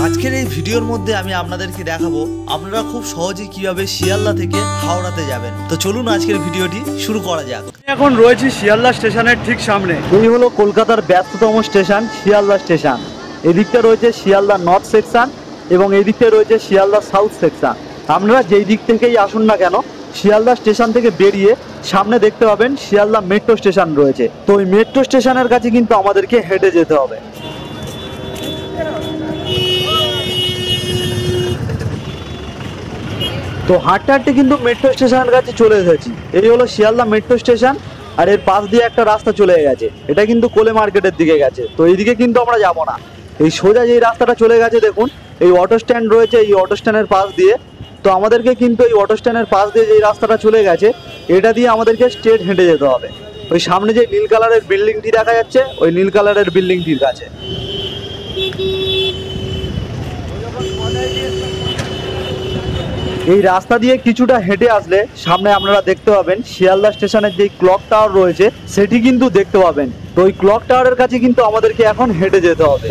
আজকের এই ভিডিওর মধ্যে আমি আপনাদেরকে দেখাবো আপনারা খুব সহজেই কিভাবে শিয়ালদা থেকে হাওড়াতে যাবেন। তো চলুন আজকের ভিডিওটি শুরু করা যাক। এখন রয়েছি শিয়ালদা স্টেশনের ঠিক সামনে। এই হলো কলকাতার ব্যস্ততম স্টেশন শিয়ালদা স্টেশন। এদিকটা রয়েছে শিয়ালদা নর্থ সেকশন এবং এই দিকটা রয়েছে শিয়ালদা সাউথ সেকশন। আপনারা যেই দিক থেকেই আসুন না কেন শিয়ালদা স্টেশন থেকে বেরিয়ে সামনে দেখতে পাবেন শিয়ালদা মেট্রো স্টেশন রয়েছে। তো ওই মেট্রো স্টেশনের কাছে কিন্তু আমাদেরকে হেঁটে যেতে হবে। তো হাঁটতে হাঁটতে কিন্তু মেট্রো স্টেশনের কাছে চলে এসেছি। এই হলো শিয়ালদা মেট্রো স্টেশন আর এর পাশ দিয়ে একটা রাস্তা চলে গেছে, এটা কিন্তু কোলে মার্কেটের দিকে গেছে। তো এইদিকে কিন্তু আমরা যাব না, এই সোজা যেই রাস্তাটা চলে গেছে দেখুন এই অটো স্ট্যান্ড রয়েছে, এই অটো স্ট্যান্ডের পাশ দিয়ে। তো আমাদেরকে কিন্তু এই অটো স্ট্যান্ডের পাশ দিয়ে যেই রাস্তাটা চলে গেছে এটা দিয়ে আমাদেরকে স্ট্রেট হেঁটে যেতে হবে ওই সামনে যে নীল কালারের বিল্ডিংটি দেখা যাচ্ছে ওই নীল কালারের বিল্ডিংটির কাছে। এই রাস্তা দিয়ে কিছুটা হেঁটে আসলে সামনে আপনারা দেখতে পাবেন শিয়ালদা স্টেশনের যে ক্লক টাওয়ার রয়েছে সেটি কিন্তু দেখতে পাবেন। তো ওই ক্লক টাওয়ারের কাছে কিন্তু আমাদেরকে এখন হেঁটে যেতে হবে।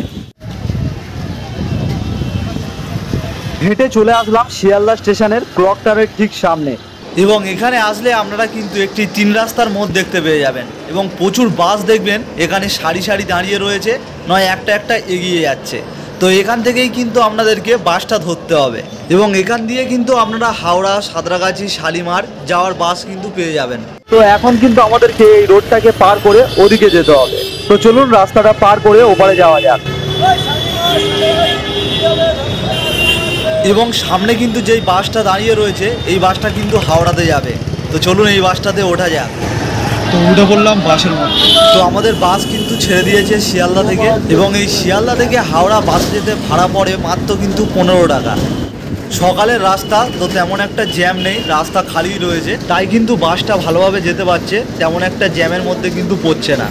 হেঁটে চলে আসলাম শিয়ালদা স্টেশনের ক্লক টাওয়ারের ঠিক সামনে। এবং এখানে আসলে আপনারা কিন্তু একটি 3 রাস্তার মোড় দেখতে পেয়ে যাবেন এবং প্রচুর বাস দেখবেন এখানে সারি সারি দাঁড়িয়ে রয়েছে, নয় একটা একটা এগিয়ে যাচ্ছে। তো এখান থেকেই কিন্তু আপনাদেরকে বাসটা ধরতে হবে এবং এখান দিয়ে কিন্তু আপনারা হাওড়া, সাঁতরাগাছি, শালিমার যাওয়ার বাস কিন্তু পেয়ে যাবেন। তো এখন কিন্তু আমাদেরকে এই রোডটাকে পার করে ওদিকে যেতে হবে। তো চলুন রাস্তাটা পার করে ওপারে যাওয়া যাক। এবং সামনে কিন্তু যেই বাসটা দাঁড়িয়ে রয়েছে এই বাসটা কিন্তু হাওড়াতে যাবে। তো চলুন এই বাসটাতে ওঠা যাক। তো উঠে পড়লাম বাসের মধ্যে। তো আমাদের বাস কিন্তু ছেড়ে দিয়েছে শিয়ালদা থেকে এবং এই শিয়ালদা থেকে হাওড়া বাস যেতে ভাড়া পড়ে মাত্র কিন্তু 15 টাকা। সকালের রাস্তা তো তেমন একটা জ্যাম নেই, রাস্তা খালি রয়েছে, তাই কিন্তু বাসটা ভালোভাবে যেতে পারছে, তেমন একটা জ্যামের মধ্যে কিন্তু পড়ছে না।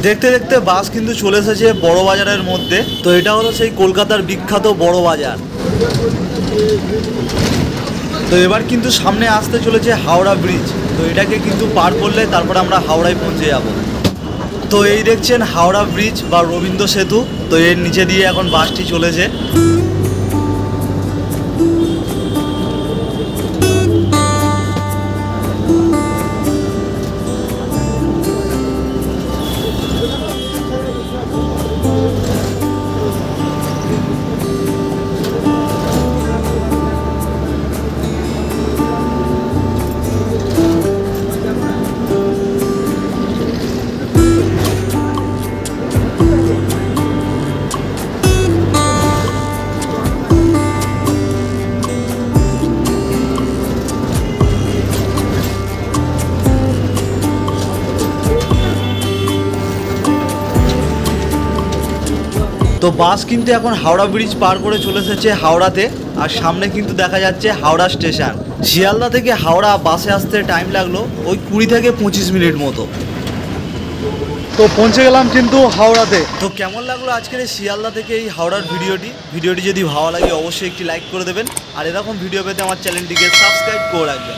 দেখতে দেখতে বাস কিন্তু চলে এসেছে বড় বাজারের মধ্যে। তো এটা হলো সেই কলকাতার বিখ্যাত বড় বাজার। তো এবার কিন্তু সামনে আসতে চলেছে হাওড়া ব্রিজ। তো এটাকে কিন্তু পার করলে তারপর আমরা হাওড়ায় পৌঁছে যাব। তো এই দেখছেন হাওড়া ব্রিজ বা রবীন্দ্র সেতু। তো এর নিচে দিয়ে এখন বাসটি চলেছে। তো বাস কিন্তু এখন হাওড়া ব্রিজ পার করে চলে এসেছে হাওড়াতে, আর সামনে কিন্তু দেখা যাচ্ছে হাওড়া স্টেশন। শিয়ালদা থেকে হাওড়া বাসে আসতে টাইম লাগলো ওই 20 থেকে 25 মিনিট মতো। তো পৌঁছে গেলাম কিন্তু হাওড়াতে। তো কেমন লাগলো আজকের এই শিয়ালদা থেকে এই হাওড়ার ভিডিওটি যদি ভালো লাগে অবশ্যই একটি লাইক করে দেবেন, আর এরকম ভিডিও পেতে আমার চ্যানেলটিকে সাবস্ক্রাইব করে রাখবেন।